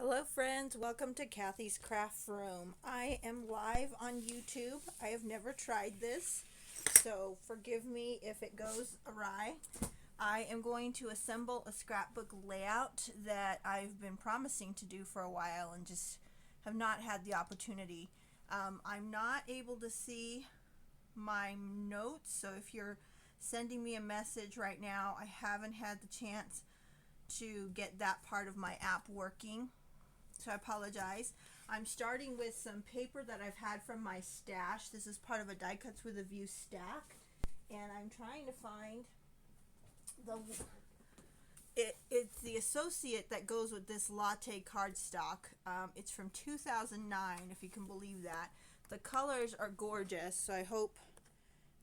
Hello friends, welcome to Kathy's Craft Room. I am live on YouTube. I have never tried this, so forgive me if it goes awry. I am going to assemble a scrapbook layout that I've been promising to do for a while and just have not had the opportunity. I'm not able to see my notes, so if you're sending me a message right now, I haven't had the chance to get that part of my app working. So I apologize. I'm starting with some paper that I've had from my stash. This is part of a Die Cuts with a View stack, and I'm trying to find it's the associate that goes with this latte cardstock. It's from 2009, if you can believe that. The colors are gorgeous, so I hope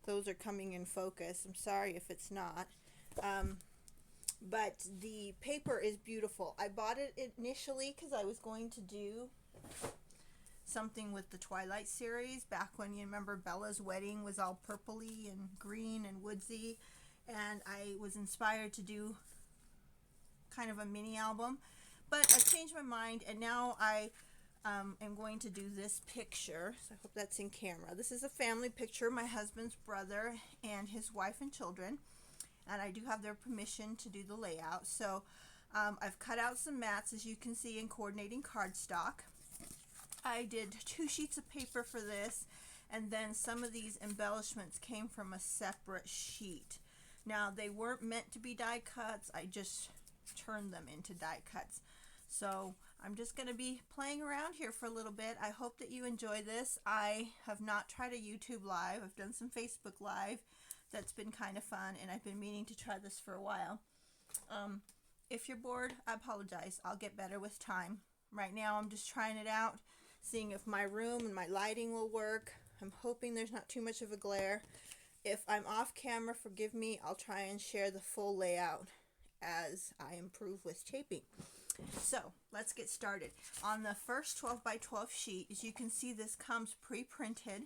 those are coming in focus. I'm sorry if it's not. But the paper is beautiful. I bought it initially because I was going to do something with the Twilight series back when, you remember, Bella's wedding was all purpley and green and woodsy, and I was inspired to do kind of a mini album, but I changed my mind, and now I am going to do this picture. So I hope that's in camera. This is a family picture, my husband's brother and his wife and children, and I do have their permission to do the layout. So I've cut out some mats, as you can see, in coordinating cardstock. I did 2 sheets of paper for this, and then some of these embellishments came from a separate sheet. Now, they weren't meant to be die cuts. I just turned them into die cuts. So I'm just going to be playing around here for a little bit. I hope that you enjoy this. I have not tried a YouTube live. I've done some Facebook live. That's been kind of fun, and I've been meaning to try this for a while. If you're bored, I apologize. I'll get better with time. Right now I'm just trying it out, seeing if my room and my lighting will work. I'm hoping there's not too much of a glare. If I'm off camera, forgive me. I'll try and share the full layout as I improve with taping. So let's get started. On the first 12 by 12 sheet, as you can see, this comes pre-printed.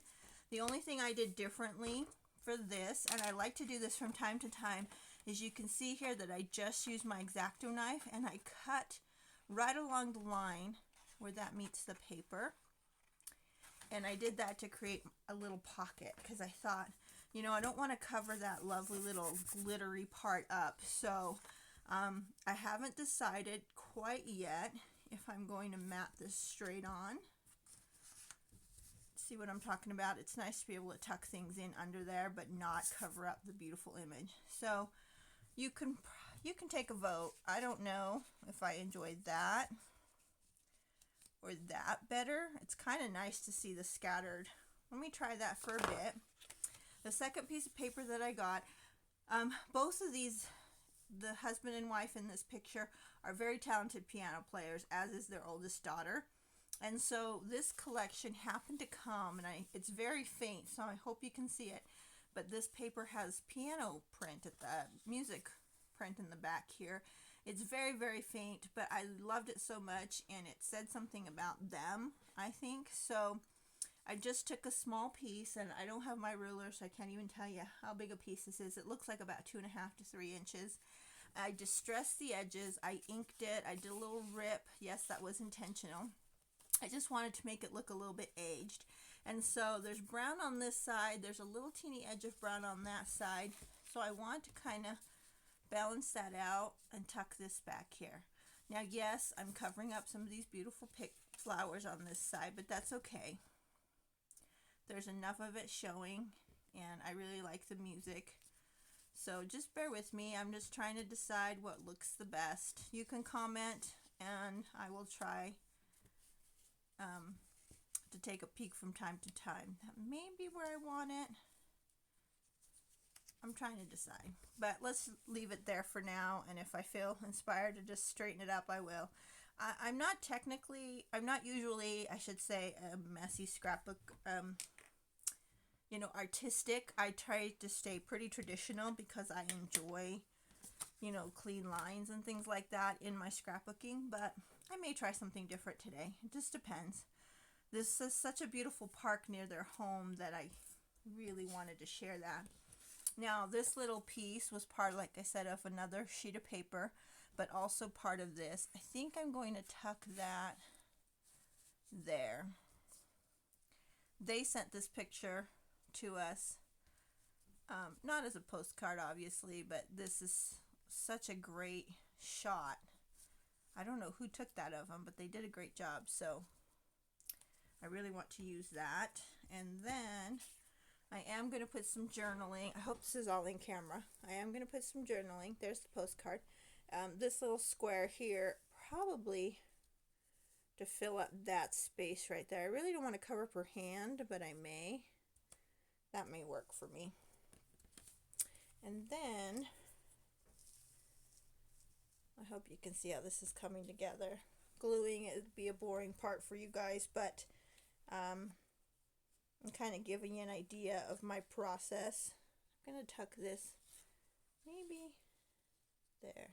The only thing I did differently for this, and I like to do this from time to time, is you can see here that I just used my X-Acto knife and I cut right along the line where that meets the paper. And I did that to create a little pocket because I thought, you know, I don't want to cover that lovely little glittery part up. So I haven't decided quite yet if I'm going to mat this straight on. See what I'm talking about? It's nice to be able to tuck things in under there but not cover up the beautiful image. So you can take a vote. I don't know if I enjoyed that or that better. It's kind of nice to see the scattered. Let me try that for a bit. The second piece of paper that I got, both of these, the husband and wife in this picture, are very talented piano players, as is their oldest daughter. And so this collection happened to come, and it's very faint, so I hope you can see it. But this paper has piano print at the music print in the back here. It's very, very faint, but I loved it so much, and it said something about them, I think. So I just took a small piece, and I don't have my ruler, so I can't even tell you how big a piece this is. It looks like about 2.5 to 3 inches. I distressed the edges. I inked it. I did a little rip. Yes, that was intentional. I just wanted to make it look a little bit aged. And so there's brown on this side. There's a little teeny edge of brown on that side. So I want to kind of balance that out and tuck this back here. Now, yes, I'm covering up some of these beautiful flowers on this side, but that's okay. There's enough of it showing, and I really like the music. So just bear with me. I'm just trying to decide what looks the best. You can comment, and I will try to take a peek from time to time. That may be where I want it. I'm trying to decide, but let's leave it there for now, and if I feel inspired to just straighten it up, I will. I'm not usually, I should say, a messy scrapbook, artistic. I try to stay pretty traditional because I enjoy, clean lines and things like that in my scrapbooking, but I may try something different today. It just depends. This is such a beautiful park near their home that I really wanted to share that. Now this little piece was part, like I said, of another sheet of paper, but also part of this. I think I'm going to tuck that there. They sent this picture to us, not as a postcard obviously, but this is such a great shot. I don't know who took that of them, but they did a great job, so I really want to use that. And then I am going to put some journaling. I hope this is all in camera. I am going to put some journaling. There's the postcard. This little square here, probably to fill up that space right there. I really don't want to cover up her hand, but I may. That may work for me. And then, I hope you can see how this is coming together. Gluing it would be a boring part for you guys, but I'm kind of giving you an idea of my process. I'm going to tuck this maybe there.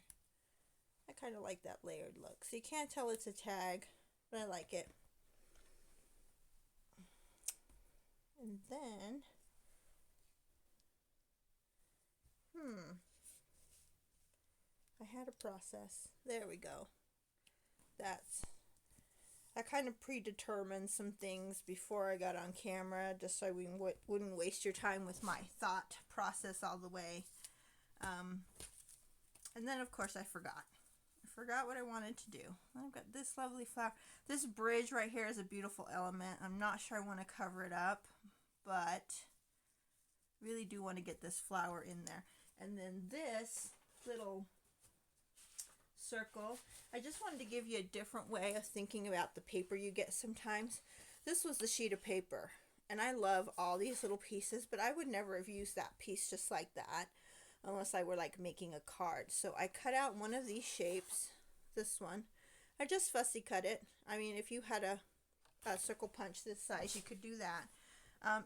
I kind of like that layered look. So you can't tell it's a tag, but I like it. And then, I had a process. There we go. I kind of predetermined some things before I got on camera, just so we wouldn't waste your time with my thought process all the way. And then, of course, I forgot what I wanted to do. I've got this lovely flower. This bridge right here is a beautiful element. I'm not sure I want to cover it up, but really do want to get this flower in there. And then this little circle, I just wanted to give you a different way of thinking about the paper you get sometimes. This was the sheet of paper, and I love all these little pieces, but I would never have used that piece just like that unless I were like making a card. So I cut out one of these shapes, this one. I just fussy cut it. I mean, if you had a circle punch this size, you could do that.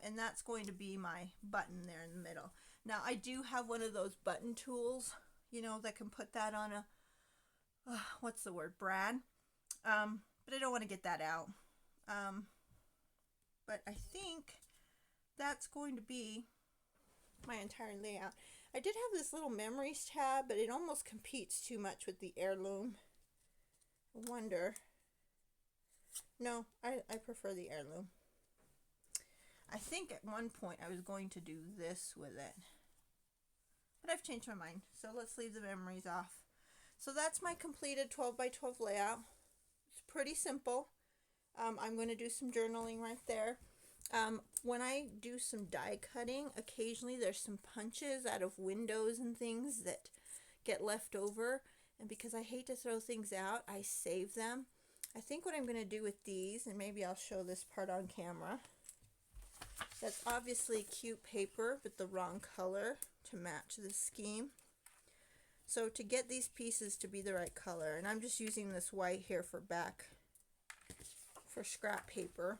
And that's going to be my button there in the middle. Now I do have one of those button tools, you know, that can put that on a what's the word, brad, but I don't want to get that out. But I think that's going to be my entire layout. I did have this little memories tab, but it almost competes too much with the heirloom. I wonder. No, I prefer the heirloom. I think at one point I was going to do this with it, but I've changed my mind, so let's leave the memories off. So that's my completed 12 by 12 layout. It's pretty simple. I'm going to do some journaling right there. When I do some die cutting, occasionally there's some punches out of windows and things that get left over. And because I hate to throw things out, I save them. I think what I'm going to do with these, and maybe I'll show this part on camera. That's obviously cute paper, but the wrong color to match the scheme. So to get these pieces to be the right color, and I'm just using this white here for scrap paper.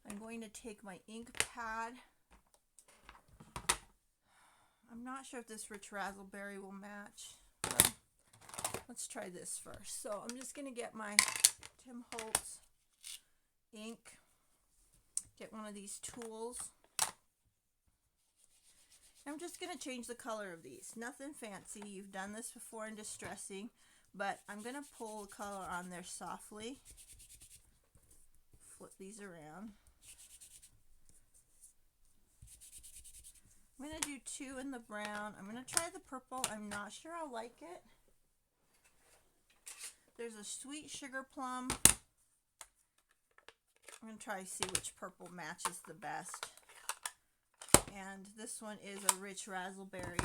I'm going to take my ink pad. I'm not sure if this rich raspberry will match. So let's try this first. So I'm just going to get my Tim Holtz ink, get one of these tools. I'm just going to change the color of these. Nothing fancy. You've done this before in distressing, but I'm going to pull the color on there softly. Flip these around. I'm going to do 2 in the brown. I'm going to try the purple. I'm not sure I'll like it. There's a sweet sugar plum. I'm going to try to see which purple matches the best. And this one is a rich raspberry.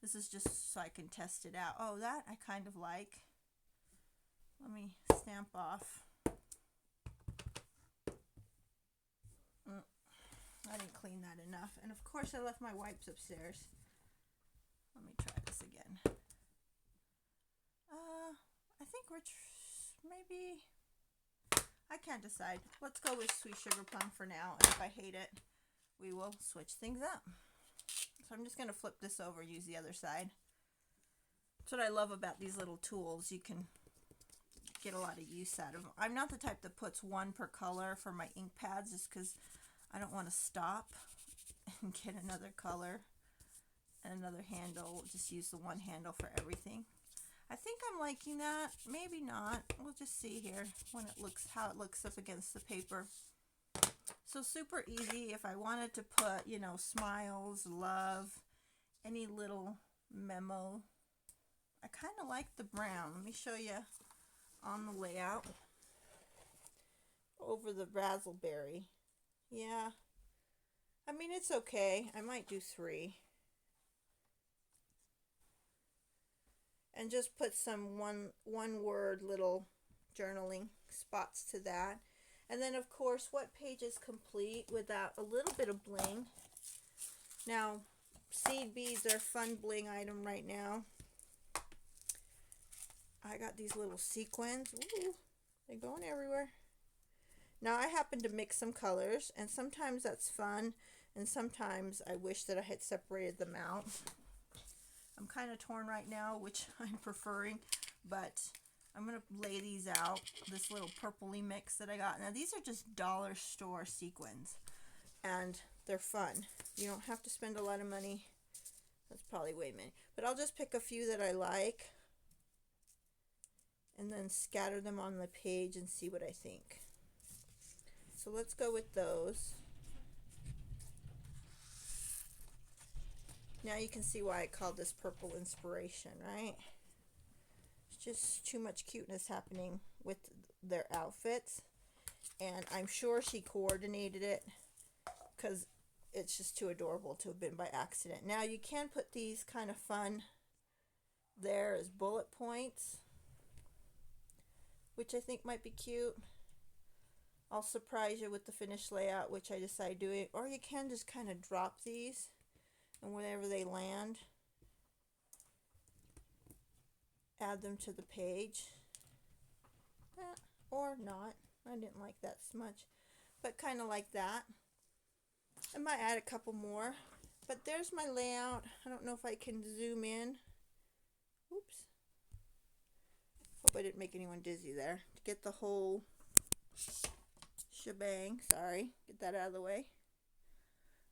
This is just so I can test it out. Oh, that I kind of like. Let me stamp off. I didn't clean that enough. And of course I left my wipes upstairs. Let me try this again. I think rich, maybe, I can't decide. Let's go with sweet sugar plum for now. And if I hate it, we will switch things up. So I'm just going to flip this over, use the other side. That's what I love about these little tools. You can get a lot of use out of them. I'm not the type that puts one per color for my ink pads just because I don't want to stop. and get another color and another handle. We'll just use the one handle for everything. I think I'm liking that. Maybe not. We'll just see here when it looks, how it looks up against the paper. So super easy. If I wanted to put, you know, smiles, love, any little memo. I kind of like the brown. Let me show you on the layout. Over the raspberry. Yeah. I mean, it's okay. I might do 3. And just put some one word little journaling spots to that. And then of course, what page is complete without a little bit of bling? Now, seed beads are a fun bling item right now. I got these little sequins. Ooh, they're going everywhere. Now I happen to mix some colors, and sometimes that's fun, and sometimes I wish that I had separated them out. I'm kind of torn right now, which I'm preferring, but I'm going to lay these out, this little purpley mix that I got. Now these are just dollar store sequins, and they're fun. You don't have to spend a lot of money. That's probably way many, but I'll just pick a few that I like and then scatter them on the page and see what I think. So let's go with those. Now you can see why I called this purple inspiration, right? It's just too much cuteness happening with their outfits, and I'm sure she coordinated it because it's just too adorable to have been by accident. Now you can put these kind of fun there as bullet points, which I think might be cute. I'll surprise you with the finished layout, which I decide doing, or you can just kind of drop these and wherever they land, add them to the page. Or not. I didn't like that smudge, but kind of like that. I might add a couple more, but there's my layout. I don't know if I can zoom in. Oops. Hope I didn't make anyone dizzy there. To get the whole shebang. Sorry, get that out of the way.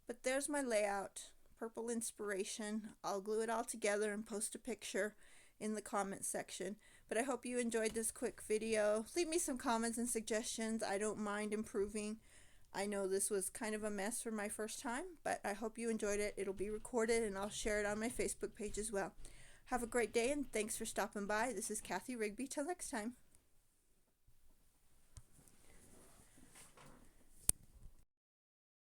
But there's my layout. Purple inspiration. I'll glue it all together and post a picture in the comments section. But I hope you enjoyed this quick video. Leave me some comments and suggestions. I don't mind improving. I know this was kind of a mess for my first time, but I hope you enjoyed it. It'll be recorded and I'll share it on my Facebook page as well. Have a great day and thanks for stopping by. This is Kathy Rigby. Till next time.